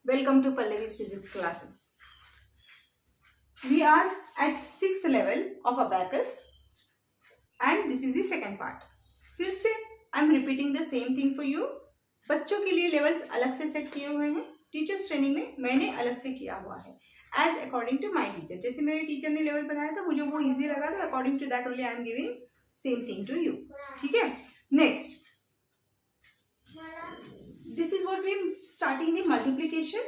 Welcome to Pallavi's physics classes. We are at 6th level of abacus and this is the second part. फिर से I am repeating the same thing for you. बच्चों के लिए levels अलग से set किए हुए हैं, टीचर्स ट्रेनिंग में मैंने अलग से किया हुआ है as according to my teacher. जैसे मेरे टीचर ने लेवल बनाया था, मुझे वो ईजी लगा, तो according to that only I am giving same thing to you. ठीक है, next this is what we starting the multiplication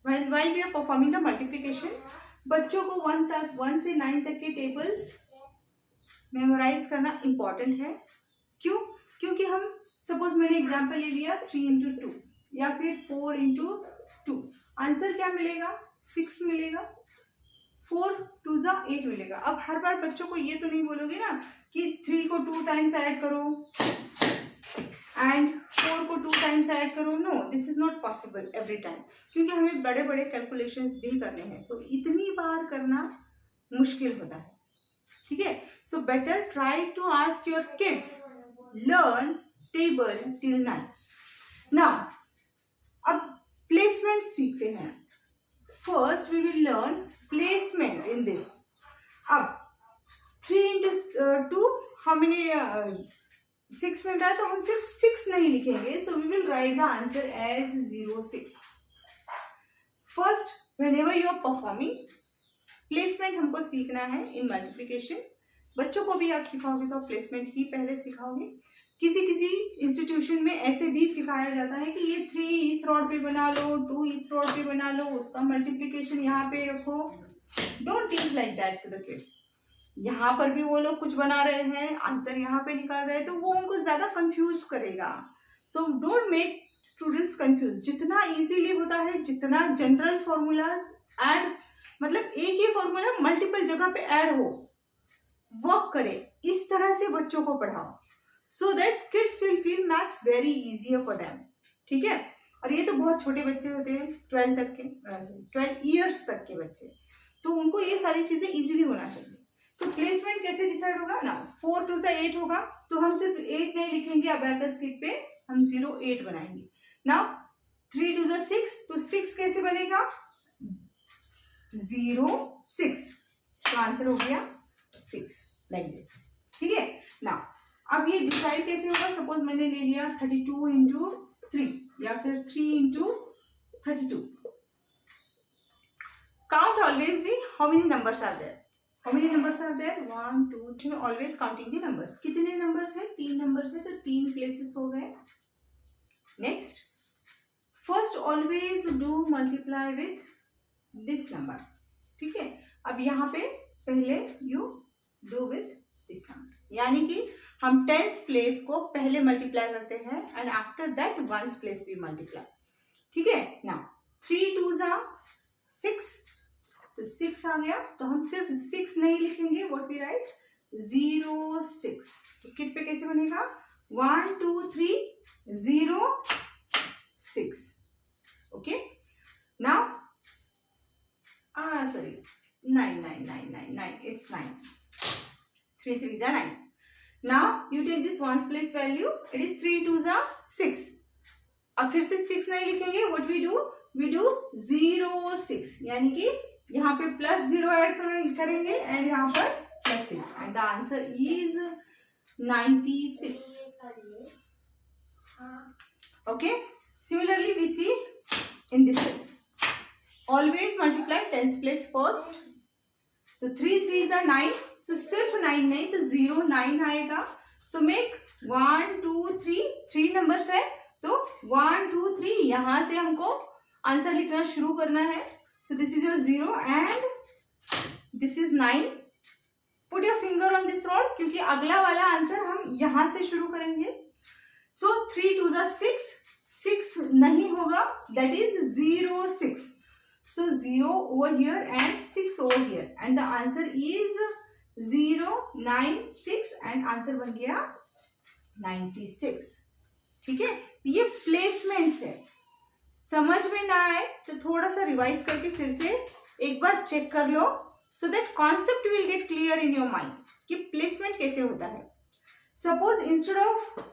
while we are performing the multiplication. बच्चों को 1 से 9 तक के टेबल्स मेमोराइज करना इम्पॉर्टेंट है. क्यों? क्योंकि हम सपोज मैंने एग्जांपल ले लिया 3 into 2 या फिर 4 into 2, आंसर क्या मिलेगा? 6 मिलेगा. 4 2 8 मिलेगा. अब हर बार बच्चों को ये तो नहीं बोलोगे ना कि 3 को 2 टाइम्स ऐड करो एंड 4 को 2 टाइम्स ऐड करो. No, this is not possible every time, क्योंकि हमें बड़े बड़े कैलकुलेशंस भी करने हैं. सो इतनी बार करना मुश्किल होता है. ठीक है, so better try to ask your kids learn table till 9. Now अब प्लेसमेंट सीखते हैं. First we will learn placement in this. अब 3 into 2 हाउ मेनी 6 मिल रहा है, तो हम सिर्फ 6 नहीं लिखेंगे. So we will write the answer as 0 6. First whenever you are performing, placement हमको सीखना है इन मल्टीप्लिकेशन. बच्चों को भी आप सिखाओगे तो प्लेसमेंट ही पहले सिखाओगे. किसी किसी इंस्टीट्यूशन में ऐसे भी सिखाया जाता है कि ये 3 इस रॉड पे बना लो, 2 इस रॉड पे बना लो, उसका मल्टीप्लिकेशन यहाँ पे रखो. Don't teach like that to the kids. यहाँ पर भी वो लोग कुछ बना रहे हैं, आंसर यहाँ पे निकाल रहे हैं, तो वो उनको ज्यादा कंफ्यूज करेगा. So don't make students confuse. जितना इजीली होता है, जितना जनरल फॉर्मूलाज ऐड, मतलब एक ही फॉर्मूला मल्टीपल जगह पे ऐड हो, वर्क करे, इस तरह से बच्चों को पढ़ाओ so that kids will feel maths very easier for them. ठीक है, और ये तो बहुत छोटे बच्चे होते हैं, 12 तक के 12 ईयर्स तक के बच्चे, तो उनको ये सारी चीजें इजीली होना चाहिए. सो प्लेसमेंट कैसे डिसाइड होगा ना? 4 2 8 होगा, तो हम सिर्फ 8 नहीं लिखेंगे अबैकस किट पे, हम 0 8 बनाएंगे. नाउ 3 2 6, तो 6 कैसे बनेगा? 0 6, तो आंसर हो गया 6 लाइक दिस. ठीक है, नाउ अब ये डिसाइड कैसे होगा? सपोज मैंने ले लिया 32 into 3 या फिर 3 into 32. Count always the how many numbers are there. How many numbers are there? 1 2 3. Always counting the numbers. कितने numbers है? 3 numbers है, तो 3 places हो गए. Next, first always do multiply with this number. ठीक है, अब यहाँ पे पहले you do with this number, यानी कि हम टेंस प्लेस को पहले मल्टीप्लाई करते हैं and after that once place we multiply. ठीक है, नाउ 3 2 6, तो 6 आ गया, तो हम सिर्फ 6 नहीं लिखेंगे. What we write? 0 6. तो किट पे कैसे बनेगा? 1 2 3 0 6. Okay, now sorry, 9 9 9 9 9. It's 9. 3 3 is 9. Now you take this ones place value. It is 3 2 6. अब फिर से 6 नहीं लिखेंगे. What we do? We do 0 6, यानी कि यहाँ पे प्लस 0 ऐड करेंगे एंड यहाँ पर plus 6 and the answer is 96. Okay. Similarly we see in this way. Always multiply tens place first. तो 3 3 9, तो सिर्फ 9 नहीं, तो 0 9 आएगा. सो मेक 1 2 3, 3 नंबर्स है, तो 1 2 3 यहाँ से हमको आंसर लिखना शुरू करना है. So this is your 0 and this is 9. Put your finger on this rod, क्योंकि अगला वाला आंसर हम यहाँ से शुरू करेंगे. सो 3 2 6, 6 नहीं होगा, that is 0 6. So 0 over here and 6 over here and the answer is 0 9 6 and answer बन गया 96. ठीक है, ये प्लेसमेंट्स है. समझ में ना आए तो थोड़ा सा रिवाइज करके फिर से एक बार चेक कर लो so that concept will get clear in your mind कि प्लेसमेंट कैसे होता है. Suppose instead of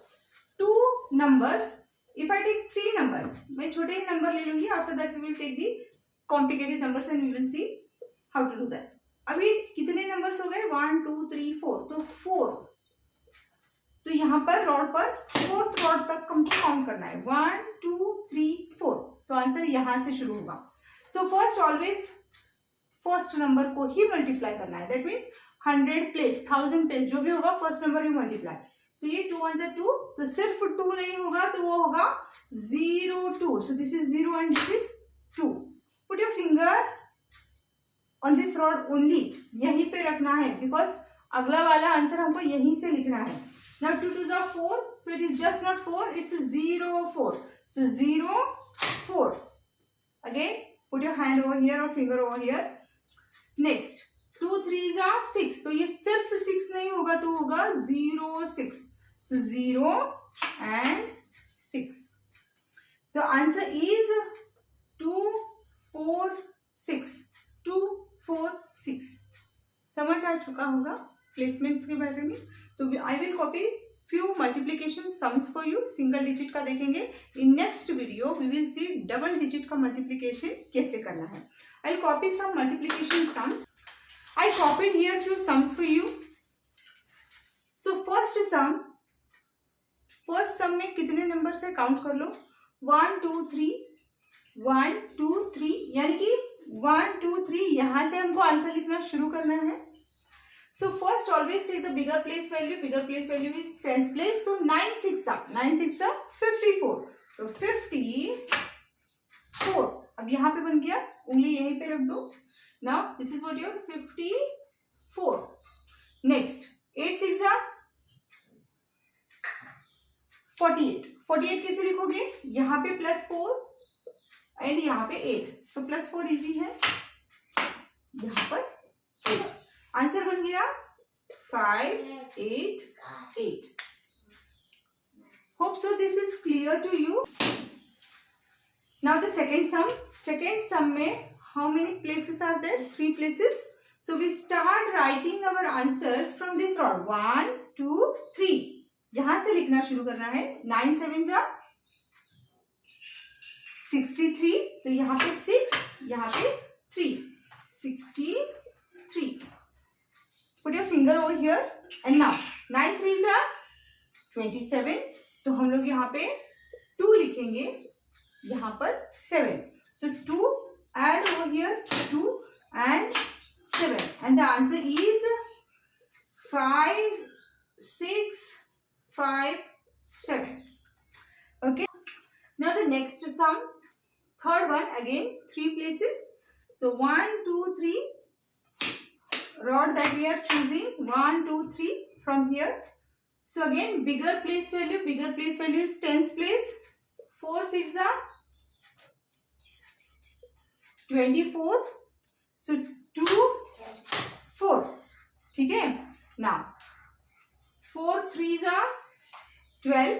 2 numbers if I take 3 numbers, मैं छोटे ही नंबर ले लूंगी, after that we will take the complicated numbers and we will see how to do that. अभी कितने नंबर्स हो गए, 1 2 3 4, तो 4, तो यहाँ पर रॉड पर 4th रॉड तक हमको काउंट करना है, 1 2 3 4, तो आंसर यहां से शुरू होगा। So first always first number को ही मल्टीप्लाई करना है, दैट मीन्स 100 प्लेस 1000 प्लेस जो भी होगा फर्स्ट नंबर यू मल्टीप्लाई। सो ये 2 1 2, तो सिर्फ 2 नहीं होगा तो वो होगा 0 2, so this is 0 and this is 2। Put your finger on this rod only, यहीं पे रखना है बिकॉज अगला वाला आंसर हमको यहीं से लिखना है। Now 2 2s are 4, so it is just not 4, it's 0 4. So 0 4. Again, put your hand over here or finger over here. Next, 2 3s are 6. तो ये सिर्फ 6 नहीं होगा तो होगा 0 6. So 0 and 6. The answer is 2 4 6. 2 4 6. समझ आ चुका होगा प्लेसमेंट्स के बारे में। तो I will copy few multiplication sums for you, single digit का देखेंगे। In next video we will see double digit का मल्टीप्लीकेशन कैसे करना है। I will copy some multiplication sums. I copied here few sums for you. So first sum में कितने number से count कर लो, 1 2 3 1 2 3, यानी कि 1 2 3 यहां से हमको आंसर लिखना शुरू करना है। So first always take the bigger place value. Bigger place value is 10th place. So 9 6 are 54. So 54. अब यहाँ पे बन गया, उंगली यहीं पे रख दो। Now this is what your 54. Next 8 6 are 48. 48 कैसे लिखोगे, यहाँ पे +4 एंड यहाँ पे 8. So +4 इजी है, यहाँ पर 8। आंसर बन गया 5 8 8. Hope so this is clear to you. Now the second sum. Second sum में how many places are there? 3 places. So we start writing our answers from this rod. 1 2 3. यहां से लिखना शुरू करना है। 9 7 are 63. तो यहाँ पे 6, यहाँ पे 3, 63. Put your finger over here and now 9 3s are 27. तो हम लोग यहाँ पे 2 लिखेंगे, यहाँ पर 7. So 2 add over here 2 and 7 and the answer is 5 6 5 7. Okay. Now the next sum, third one, again 3 places. So 1 2 3. Rod that we are choosing 1 2 3 from here. So again bigger place value is 10th place. 4 6 are 24. So 2 4. ठीक है। Now 4 3s are 12.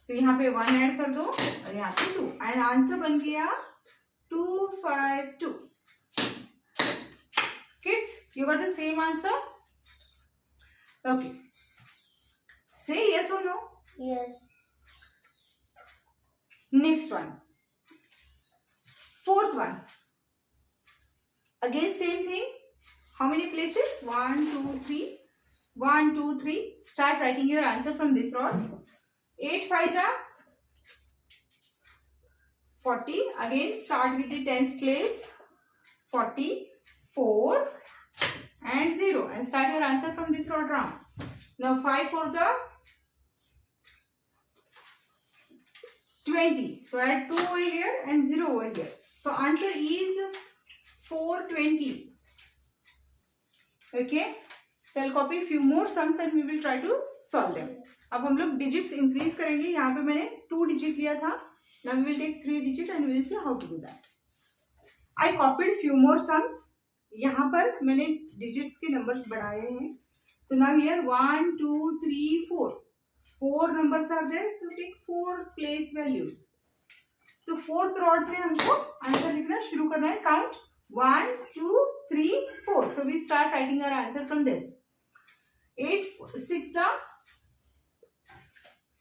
So यहाँ पे 1 add कर दो और यहाँ पे 2 and answer बन गया 2 5 2. Kids, you got the same answer? Okay. Say yes or no? Yes. Next one. Fourth one. Again same thing. How many places? 1 2 3. 1 2 3. Start writing your answer from this rod. 8 5s are 40. Again start with the 10th place. 40. 4 and 0 and start your answer from this rod round. Now 5 4s are 20. So add 2 over here and 0 over here. So answer is 420. Okay. So I'll copy few more sums and we will try to solve them. अब हम लोग digits increase करेंगे। यहाँ पे मैंने 2 digit लिया था। Now we will take 3 digit and we will see how to do that. I copied few more sums. यहाँ पर मैंने डिजिट्स के नंबर्स बढ़ाए हैं। So now here 1 2 3 4. 4 numbers are there, तो टेक 4 प्लेस वैल्यूज। तो 4th रॉड से हमको आंसर लिखना शुरू करना है। Count 1 2 3 4. So we start writing our answer from this. 8 6 are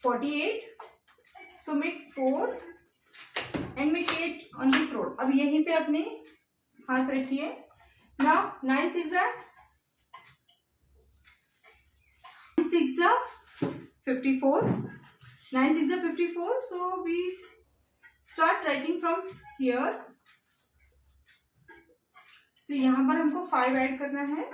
48. So make 4 and make 8 on this rod. अब यहीं पे अपने हाथ रखिए. Now 9 6 54. 9 6 54. So we start writing from here. तो यहां पर हमको 5 ऐड करना है.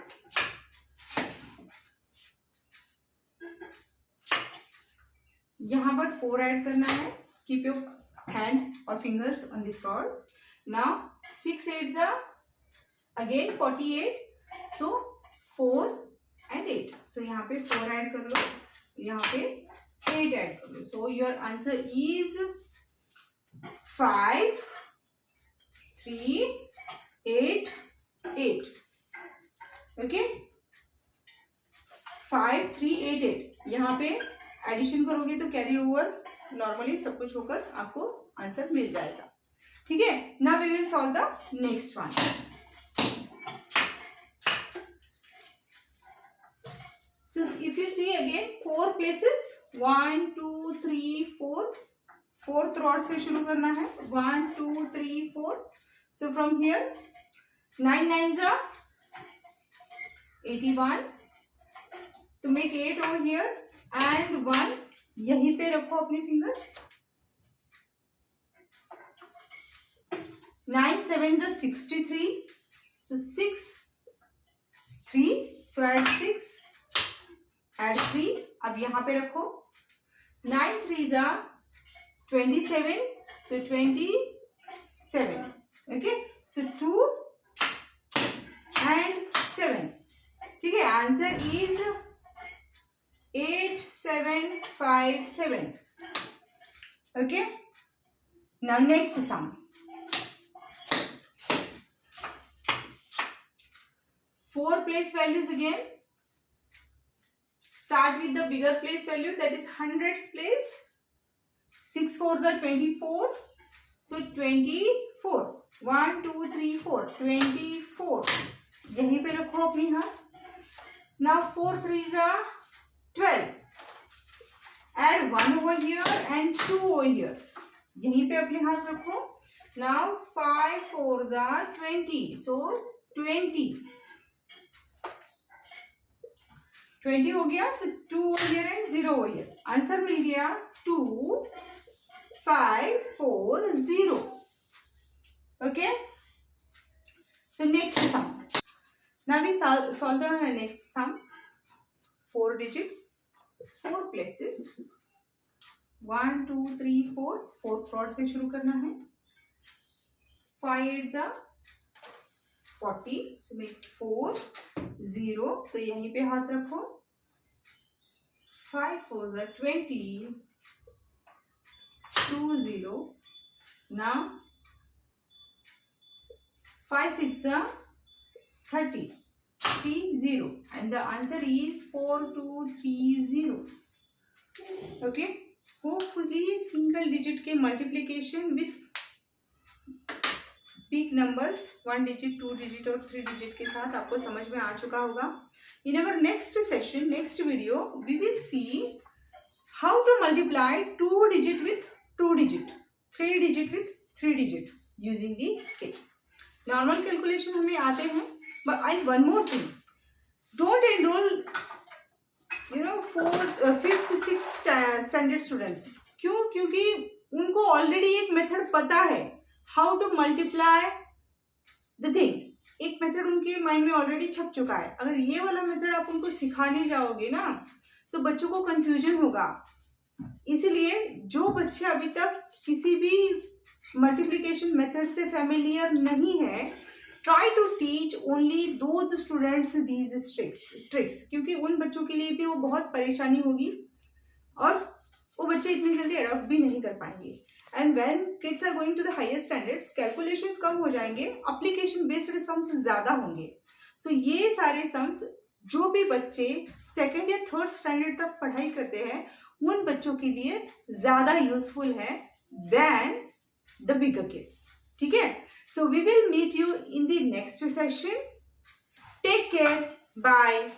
यहां पर 4 ऐड करना है. कीप योर हैंड और fingers on this rod. Now 6 8 again 48. So 4 and 8. तो यहाँ पे 4 ऐड कर लो. यहाँ पे 8 ऐड कर लो. So your answer is 5 3 8 8. Okay, 5 3 8 8. यहाँ पे एडिशन करोगे तो कैरी ओवर नॉर्मली सब कुछ होकर आपको आंसर मिल जाएगा. ठीक है. Now we will solve the next one. So if you see again 4 places, 1 2 3 4. Fourth rod से शुरू करना है. 1 2 3 4. So from here 9 9s are 81. To make 8 over here and 1 यहीं पे रखो अपनी fingers. 9 7s are 63. So 6 3. So add 6. Add 3. अब यहां पे रखो. 9 3s are 27. So 27. Okay. So 2 and 7. ठीक है. Answer is 8 7 5 7. Okay. Now next sum. 4 place values again. Start with the bigger place value, that is hundreds place. 6 4s are 24. So 24. 1 2 3 4. 24. यहीं पे रखो अपनी हाथ. Now 4 3s are 12. Add 1 over here and 2 over here. यहीं पे अपने हाथ रखो. Now 5 4s are 20. So 20. 20 हो गया. So 2 over here and 0 over here. Answer मिल गया 2 5 4 0. Okay. So next sum. Now we solve the next sum. 4 digits, 4 places. 1 2 3 4. Fourth rod से शुरू करना है. 5 8s are 40. So make 4 0. तो यहीं पे हाथ रखो. 5 4s are 20. 2 0. Now 5 6s are 30. 3 0. And the answer is 4 2 3 0. Okay. Hopefully single digit के multiplication with big numbers 1 digit 2 digit और 3 digit के साथ आपको समझ में आ चुका होगा. In our next session, next video, we will see how to multiply 2 digit with 2 digit, 3 digit with 3 digit using the kit. Normal calculation हमें आते हैं, but and one more thing, don't enroll 4th 5th 6th standard students. क्यों? क्योंकि उनको already एक method पता है how to multiply the thing. एक मेथड उनके माइंड में ऑलरेडी छप चुका है. अगर ये वाला मेथड आप उनको सिखाने जाओगे ना तो बच्चों को कंफ्यूजन होगा. इसीलिए जो बच्चे अभी तक किसी भी मल्टीप्लिकेशन मेथड से फैमिलियर नहीं है, try to teach only those students these tricks. क्योंकि उन बच्चों के लिए भी वो बहुत परेशानी होगी और वो बच्चे इतनी जल्दी अडॉप्ट भी नहीं कर पाएंगे. And when kids are going to the higher standards, calculations कम हो जाएंगे, एप्लीकेशन बेस्ड सम्स ज्यादा होंगे. सो ये सारे सम्स जो भी बच्चे सेकेंड या थर्ड स्टैंडर्ड तक पढ़ाई करते हैं उन बच्चों के लिए ज्यादा यूजफुल है देन द बिगर किड्स. ठीक है. So we will meet you in the next session. Take care. Bye.